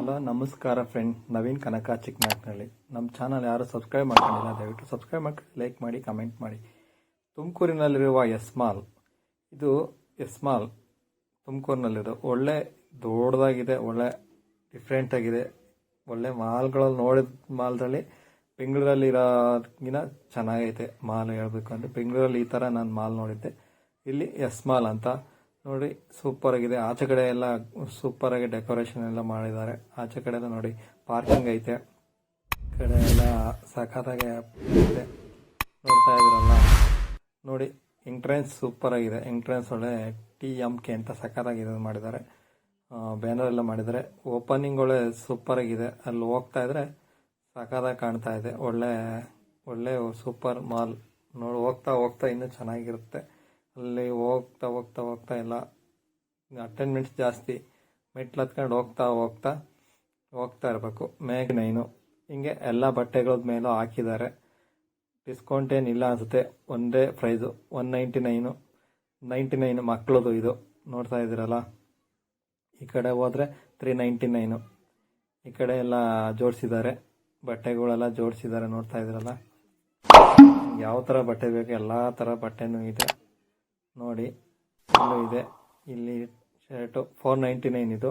Hello ನಮಸ್ಕಾರ friend, Naveen ಕನಕ ಚಿಕ್ಕನಾಗ್ನಳ್ಳಿ. ನಮ್ಮ channel ಯಾರು ಸಬ್ಸ್ಕ್ರೈಬ್ ಮಾಡ್ಕೊಂಡಿಲ್ಲ, ದಯವಿಟ್ಟು ಸಬ್ಸ್ಕ್ರೈಬ್ ಮಾಡಿ, ಲೈಕ್ ಮಾಡಿ, ಕಮೆಂಟ್ ಮಾಡಿ. ತುಮಕೂರಿನಲ್ಲಿರುವ ಎಸ್ ಮಾಲ್, ಇದು ಎಸ್ ಮಾಲ್ ತುಮಕೂರಿನಲ್ಲಿದೆ. ಒಳ್ಳೆ ದೊಡ್ಡದಾಗಿದೆ, ಒಳ್ಳೆ ಡಿಫ್ರೆಂಟ್ ಆಗಿದೆ. ಒಳ್ಳೆ ಮಾಲ್ಗಳಲ್ಲಿ ನೋಡಿದ ಮಾಲ್ದಲ್ಲಿ ಬೆಂಗಳೂರಲ್ಲಿ ಇರೋದಕ್ಕಿಂತ ಚೆನ್ನಾಗೈತೆ ಮಾಲ್. ಹೇಳ್ಬೇಕು ಅಂದರೆ ಬೆಂಗಳೂರಲ್ಲಿ ಈ ಥರ ನಾನು ಮಾಲ್ ನೋಡಿದ್ದೆ. ಇಲ್ಲಿ ಎಸ್ ಮಾಲ್ ಅಂತ ನೋಡಿ, ಸೂಪರ್ ಆಗಿದೆ. ಆಚೆ ಕಡೆ ಎಲ್ಲ ಸೂಪರ್ ಆಗಿ ಡೆಕೋರೇಷನ್ ಎಲ್ಲ ಮಾಡಿದ್ದಾರೆ. ಆಚೆ ಕಡೆ ಎಲ್ಲ ನೋಡಿ ಪಾರ್ಕಿಂಗ್ ಐತೆ, ಕಡೆ ಎಲ್ಲ ಸಖತ್ತಾಗಿ ಇದೆ. ನೋಡ್ತಾ ಇದ್ರಲ್ಲ ನೋಡಿ, ಎಂಟ್ರೆನ್ಸ್ ಸೂಪರ್ ಆಗಿದೆ. ಎಂಟ್ರೆನ್ಸ್ ಒಳ್ಳೆ TMK ಅಂತ ಸಖತ್ತಾಗಿದೆ ಮಾಡಿದ್ದಾರೆ. ಬ್ಯಾನರ್ ಎಲ್ಲ ಮಾಡಿದ್ದಾರೆ. ಓಪನಿಂಗ್ ಒಳ್ಳೆ ಸೂಪರ್ ಆಗಿದೆ. ಅಲ್ಲಿ ಹೋಗ್ತಾ ಇದ್ರೆ ಸಖತ್ತಾಗಿ ಕಾಣ್ತಾ ಇದೆ. ಒಳ್ಳೆ ಸೂಪರ್ ಮಾಲ್. ನೋಡಿ ಹೋಗ್ತಾ ಹೋಗ್ತಾ ಇನ್ನೂ ಚೆನ್ನಾಗಿರುತ್ತೆ. ಅಲ್ಲಿ ಹೋಗ್ತಾ ಎಲ್ಲ ಅಟೆಂಡ್ಮೆಂಟ್ಸ್ ಜಾಸ್ತಿ. ಮೆಟ್ಲು ಹತ್ಕೊಂಡು ಹೋಗ್ತಾ ಇರಬೇಕು. ಮೇಗ್ 9 ಹಿಂಗೆ ಎಲ್ಲ ಬಟ್ಟೆಗಳ ಮೇಲೂ ಹಾಕಿದ್ದಾರೆ. ಡಿಸ್ಕೌಂಟ್ ಏನಿಲ್ಲ ಅನಿಸುತ್ತೆ. ಒಂದೇ ಪ್ರೈಸು 199 ಮಕ್ಕಳದು. ಇದು ನೋಡ್ತಾ ಇದ್ದೀರಲ್ಲ, ಈ ಕಡೆ ಹೋದರೆ 399. ಈ ಕಡೆ ಎಲ್ಲ ಜೋಡಿಸಿದ್ದಾರೆ, ಬಟ್ಟೆಗಳೆಲ್ಲ ಜೋಡಿಸಿದ್ದಾರೆ. ನೋಡ್ತಾ ಇದ್ದೀರಲ್ಲ, ಯಾವ ಥರ ಬಟ್ಟೆ ಬೇಕು ಎಲ್ಲ ಥರ ಬಟ್ಟೆನೂ ಇದೆ ನೋಡಿ. ಇಲ್ಲೂ ಇದೆ, ಇಲ್ಲಿ ಶರ್ಟು 499. ಇದು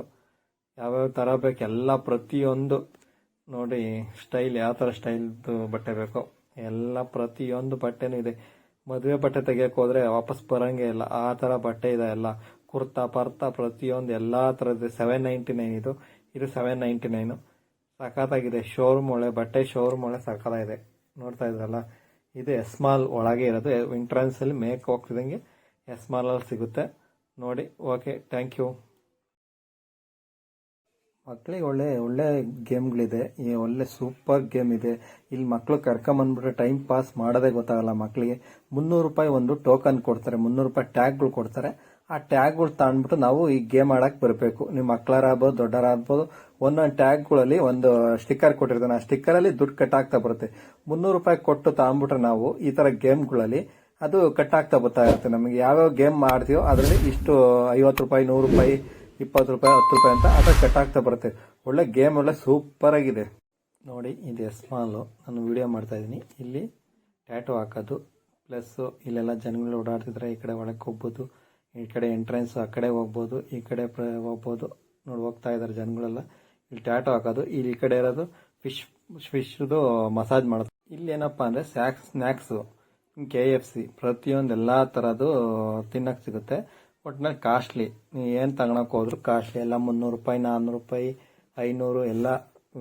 ಯಾವ್ಯಾವ ಥರ ಬೇಕು ಎಲ್ಲ ಪ್ರತಿಯೊಂದು ನೋಡಿ. ಸ್ಟೈಲ್ ಯಾವ ಥರ ಸ್ಟೈಲ್ದು ಬಟ್ಟೆ ಬೇಕೋ ಎಲ್ಲ ಪ್ರತಿಯೊಂದು ಬಟ್ಟೆನೂ ಇದೆ. ಮದುವೆ ಬಟ್ಟೆ ತೆಗಿಯೋಕೆ ಹೋದರೆ ವಾಪಸ್ ಬರೋಂಗೆ ಇಲ್ಲ, ಆ ಥರ ಬಟ್ಟೆ ಇದೆ. ಎಲ್ಲ ಕುರ್ತಾ ಪರ್ತಾ ಪ್ರತಿಯೊಂದು ಎಲ್ಲ ಥರದ್ದು 799. ಇದು 799. ಸಖತ್ತಾಗಿದೆ. ಶೋರೂಮ್ ಒಳ್ಳೆ ಬಟ್ಟೆ ಶೋರೂಮ್ ಒಳ್ಳೆ ಸಖತ್ತಾಗಿದೆ. ನೋಡ್ತಾ ಇದ್ರಲ್ಲ, ಇದು ಎಸ್ ಮಾಲ್ ಒಳಗೆ ಇರೋದು. ಎಂಟ್ರೆನ್ಸಲ್ಲಿ ಮೇಕ್ ಹೋಗ್ತಿದ್ದಂಗೆ ಎಸ್ ಮಾಲಲ್ಲಿ ಸಿಗುತ್ತೆ ನೋಡಿ. Okay, thank you. ಮಕ್ಕಳಿಗೆ ಒಳ್ಳೆ ಗೇಮ್ಗಳಿದೆ. ಒಳ್ಳೆ ಸೂಪರ್ ಗೇಮ್ ಇದೆ. ಇಲ್ಲಿ ಮಕ್ಕಳು ಕರ್ಕೊಂಬಂದ್ಬಿಟ್ರೆ ಟೈಮ್ ಪಾಸ್ ಮಾಡೋದೇ ಗೊತ್ತಾಗಲ್ಲ ಮಕ್ಕಳಿಗೆ. 300 ರೂಪಾಯಿ ಒಂದು ಟೋಕನ್ ಕೊಡ್ತಾರೆ, 300 ರೂಪಾಯಿ ಟ್ಯಾಗ್ಗಳು ಕೊಡ್ತಾರೆ. ಆ ಟ್ಯಾಗ್ಗಳು ತಗೊಂಡ್ಬಿಟ್ಟು ನಾವು ಈ ಗೇಮ್ ಆಡಕ್ಕೆ ಬರಬೇಕು. ನಿಮ್ಮ ಮಕ್ಕಳಾಗ್ಬೋದು ದೊಡ್ಡರಾಗ್ಬೋದು, ಒಂದೊಂದು ಟ್ಯಾಗ್ಗಳಲ್ಲಿ ಒಂದು ಸ್ಟಿಕ್ಕರ್ ಕೊಟ್ಟಿರ್ತಾನೆ. ಆ ಸ್ಟಿಕ್ಕರಲ್ಲಿ ದುಡ್ಡು ಕಟ್ ಆಗ್ತಾ ಬರುತ್ತೆ. 300 ರೂಪಾಯಿ ಕೊಟ್ಟು ತಗೊಂಡ್ಬಿಟ್ರೆ ನಾವು ಈ ಥರ ಗೇಮ್ಗಳಲ್ಲಿ ಅದು ಕಟ್ ಆಗ್ತಾ ಬರ್ತಾ ಇರುತ್ತೆ. ನಮಗೆ ಯಾವ್ಯಾವ ಗೇಮ್ ಮಾಡ್ತೀವೋ ಅದರಲ್ಲಿ ಇಷ್ಟು 50 ರೂಪಾಯಿ, 100 ರೂಪಾಯಿ, 20 ರೂಪಾಯಿ, 10 ರೂಪಾಯಿ ಅಂತ ಅದು ಕಟ್ ಆಗ್ತಾ ಬರುತ್ತೆ. ಒಳ್ಳೆ ಗೇಮ್, ಒಳ್ಳೆ ಸೂಪರ್ ಆಗಿದೆ ನೋಡಿ. ಇದು ಎಸ್ ಮಾಲು. ನಾನು ವಿಡಿಯೋ ಮಾಡ್ತಾ ಇದ್ದೀನಿ. ಇಲ್ಲಿ ಟ್ಯಾಟೋ ಹಾಕೋದು, ಪ್ಲಸ್ ಇಲ್ಲೆಲ್ಲ ಜನಗಳು ಓಡಾಡ್ತಿದ್ರೆ ಈ ಕಡೆ ಒಳಗೆ ಹೋಗ್ಬೋದು. ಈ ಕಡೆ ಎಂಟ್ರೆನ್ಸ್ ಆ ಕಡೆ ಹೋಗ್ಬೋದು, ಈ ಕಡೆ ಹೋಗ್ಬೋದು. ನೋಡಿ ಹೋಗ್ತಾ ಇದ್ದಾರೆ ಜನಗಳೆಲ್ಲ. ಇಲ್ಲಿ ಟ್ಯಾಟೋ ಹಾಕೋದು. ಇಲ್ಲಿ ಈ ಕಡೆ ಇರೋದು ಫಿಶ್ದು ಮಸಾಜ್ ಮಾಡೋದು. ಇಲ್ಲಿ ಏನಪ್ಪ ಅಂದರೆ ಸ್ನ್ಯಾಕ್ಸು, KFC ಪ್ರತಿಯೊಂದು ಎಲ್ಲ ಥರದ್ದು ತಿನ್ನಕ್ಕೆ ಸಿಗುತ್ತೆ. ಒಟ್ಟಿನಲ್ಲಿ ಕಾಸ್ಟ್ಲಿ. ನೀವು ಏನು ತಗೊಳಕ್ಕೆ ಹೋದ್ರು ಕಾಸ್ಟ್ಲಿ. ಎಲ್ಲ 300 ರೂಪಾಯಿ, 400 ರೂಪಾಯಿ, 500 ಎಲ್ಲ.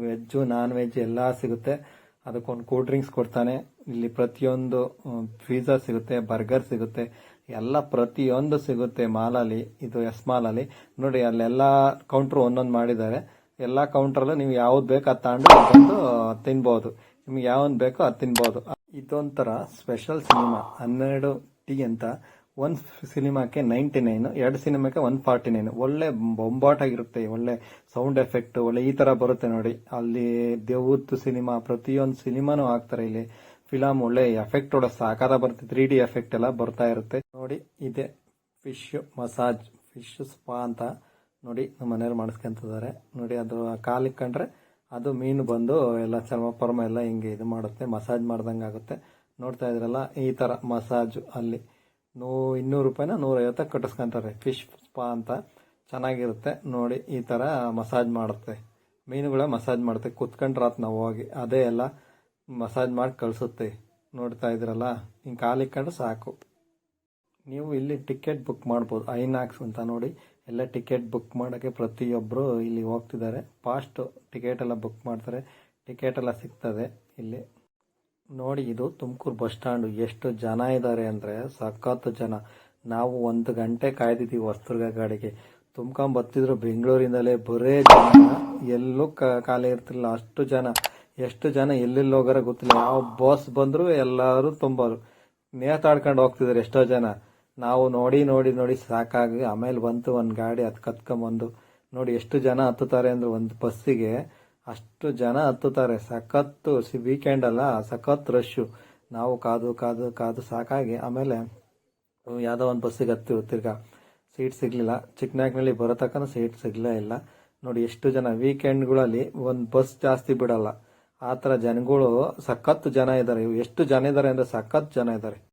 ವೆಜ್ಜು ನಾನ್ ವೆಜ್ ಎಲ್ಲ ಸಿಗುತ್ತೆ. ಅದಕ್ಕೊಂದು ಕೂಲ್ ಡ್ರಿಂಕ್ಸ್ ಕೊಡ್ತಾನೆ. ಇಲ್ಲಿ ಪ್ರತಿಯೊಂದು ಪಿಜ್ಜಾ ಸಿಗುತ್ತೆ, ಬರ್ಗರ್ ಸಿಗುತ್ತೆ, ಎಲ್ಲ ಪ್ರತಿಯೊಂದು ಸಿಗುತ್ತೆ ಮಾಲಲ್ಲಿ. ಇದು ಎಸ್ ಮಾಲಲ್ಲಿ ನೋಡಿ. ಅಲ್ಲೆಲ್ಲ ಕೌಂಟ್ರು ಒಂದೊಂದು ಮಾಡಿದ್ದಾರೆ. ಎಲ್ಲ ಕೌಂಟ್ರಲ್ಲೂ ನೀವು ಯಾವ್ದು ಬೇಕೋ ಅದು ತಗೊಂಡು ಬಂದು ತಿನ್ಬೋದು. ನಿಮ್ಗೆ ಯಾವ್ದು ಬೇಕೋ ಅದು ತಿನ್ಬೋದು. ಇದೊಂಥರ ಸ್ಪೆಷಲ್ ಸಿನಿಮಾ. 12T ಅಂತ. ಒಂದು ಸಿನಿಮಾಕ್ಕೆ 99, 2 ಸಿನಿಮಾಕ್ಕೆ 149. ಒಳ್ಳೆ ಬೊಂಬಾಟಾಗಿರುತ್ತೆ. ಒಳ್ಳೆ ಸೌಂಡ್ ಎಫೆಕ್ಟ್ ಒಳ್ಳೆ ಈ ಥರ ಬರುತ್ತೆ ನೋಡಿ. ಅಲ್ಲಿ ದೇವದ್ದು ಸಿನಿಮಾ ಪ್ರತಿಯೊಂದು ಸಿನಿಮಾನೂ ಹಾಕ್ತಾರೆ ಇಲ್ಲಿ. ಫಿಲಮ್ ಒಳ್ಳೆ ಎಫೆಕ್ಟ್ ಒಳ್ಳೆ ಸಾಕಾರ ಬರುತ್ತೆ. 3D ಎಫೆಕ್ಟ್ ಎಲ್ಲ ಬರ್ತಾ ಇರುತ್ತೆ ನೋಡಿ. ಇದೆ ಫಿಶ್ ಮಸಾಜ್, ಫಿಶ್ ಸ್ಪಾ ಅಂತ ನೋಡಿ. ನಮ್ಮ ಮನೆಯವ್ರು ಮಾಡಿಸ್ಕೊಂತಿದ್ದಾರೆ ನೋಡಿ. ಅದು ಕಾಲಿಗೆ ಕಂಡ್ರೆ ಅದು ಮೀನು ಬಂದು ಎಲ್ಲ ಚರ್ಮ ಎಲ್ಲ ಹಿಂಗೆ ಇದು ಮಾಡುತ್ತೆ, ಮಸಾಜ್ ಮಾಡ್ದಂಗೆ ಆಗುತ್ತೆ. ನೋಡ್ತಾ ಇದ್ರಲ್ಲ, ಈ ಥರ ಮಸಾಜು ಅಲ್ಲಿ 200 ರೂಪಾಯಿನ 150 ಕಟ್ಟಿಸ್ಕೊಂತಾರೆ. ಫಿಶ್ ಸ್ಪಾ ಅಂತ ಚೆನ್ನಾಗಿರುತ್ತೆ ನೋಡಿ. ಈ ಥರ ಮಸಾಜ್ ಮಾಡುತ್ತೆ, ಮೀನುಗಳೇ ಮಸಾಜ್ ಮಾಡುತ್ತೆ. ಕುತ್ಕೊಂಡ್ರಾತ್ ನಾವು ಹೋಗಿ ಅದೇ ಎಲ್ಲ ಮಸಾಜ್ ಮಾಡಿ ಕಳಿಸುತ್ತೆ. ನೋಡ್ತಾ ಇದ್ರಲ್ಲ, ಹಿಂಗೆ ಕಾಲಿಗೆ ಕಂಡ್ರೆ ಸಾಕು. ನೀವು ಇಲ್ಲಿ ಟಿಕೆಟ್ ಬುಕ್ ಮಾಡ್ಬೋದು. ಐನಾಕ್ಸ್ ಅಂತ ನೋಡಿ. ಎಲ್ಲ ಟಿಕೆಟ್ ಬುಕ್ ಮಾಡೋಕ್ಕೆ ಪ್ರತಿಯೊಬ್ಬರು ಇಲ್ಲಿ ಹೋಗ್ತಿದ್ದಾರೆ. ಫಾಸ್ಟ್ ಟಿಕೆಟ್ ಎಲ್ಲ ಬುಕ್ ಮಾಡ್ತಾರೆ. ಟಿಕೆಟ್ ಎಲ್ಲ ಸಿಗ್ತದೆ ಇಲ್ಲಿ ನೋಡಿ. ಇದು ತುಮಕೂರು ಬಸ್ ಸ್ಟ್ಯಾಂಡು. ಎಷ್ಟು ಜನ ಇದ್ದಾರೆ ಅಂದರೆ ಸಖತ್ತು ಜನ. ನಾವು 1 ಗಂಟೆ ಕಾಯ್ದಿದ್ದೀವಿ ಹೊಸದುರ್ಗ ಗಾಡಿಗೆ. ತುಂಬ್ಕೊಂಬತ್ತಿದ್ರು ಬೆಂಗಳೂರಿಂದಲೇ. ಬರೇ ಜನ, ಎಲ್ಲೂ ಖಾಲಿ ಇರ್ತಿಲ್ಲ. ಅಷ್ಟು ಜನ. ಎಷ್ಟು ಜನ ಎಲ್ಲೆಲ್ಲಿ ಹೋಗಾರ ಗೊತ್ತಿಲ್ಲ. ಯಾವ ಬಸ್ ಬಂದರೂ ಎಲ್ಲರೂ ತುಂಬೋದು. ನೇತಾಡ್ಕೊಂಡು ಹೋಗ್ತಿದ್ದಾರೆ ಎಷ್ಟೋ ಜನ. ನಾವು ನೋಡಿ ಸಾಕಾಗಿ ಆಮೇಲೆ ಬಂತು ಒಂದು ಗಾಡಿ. ಅದು ಕತ್ಕೊಂಬಂದು ನೋಡಿ ಎಷ್ಟು ಜನ ಹತ್ತುತ್ತಾರೆ ಅಂದರೆ ಒಂದು ಬಸ್ಸಿಗೆ ಅಷ್ಟು ಜನ ಹತ್ತುತ್ತಾರೆ. ಸಖತ್ತು ವೀಕೆಂಡ್ ಅಲ್ಲ, ಸಖತ್ ರಶ್ಶು. ನಾವು ಕಾದು ಸಾಕಾಗಿ ಆಮೇಲೆ ಯಾವುದೋ ಒಂದು ಬಸ್ಸಿಗೆ ಹತ್ತಿವಿ. ತಿರ್ಗಾ ಸೀಟ್ ಸಿಗಲಿಲ್ಲ. ಚಿಕ್ಕನಾಗ್ನಲ್ಲಿ ಬರೋ ತನಕ ಸೀಟ್ ಸಿಗಲೇ ಇಲ್ಲ. ನೋಡಿ ಎಷ್ಟು ಜನ ವೀಕೆಂಡ್ಗಳಲ್ಲಿ ಒಂದು ಬಸ್ ಜಾಸ್ತಿ ಬಿಡಲ್ಲ, ಆ ಥರ ಜನಗಳು ಸಖತ್ ಜನ ಇದ್ದಾರೆ. ಎಷ್ಟು ಜನ ಇದ್ದಾರೆ ಅಂದರೆ ಸಖತ್ ಜನ ಇದ್ದಾರೆ.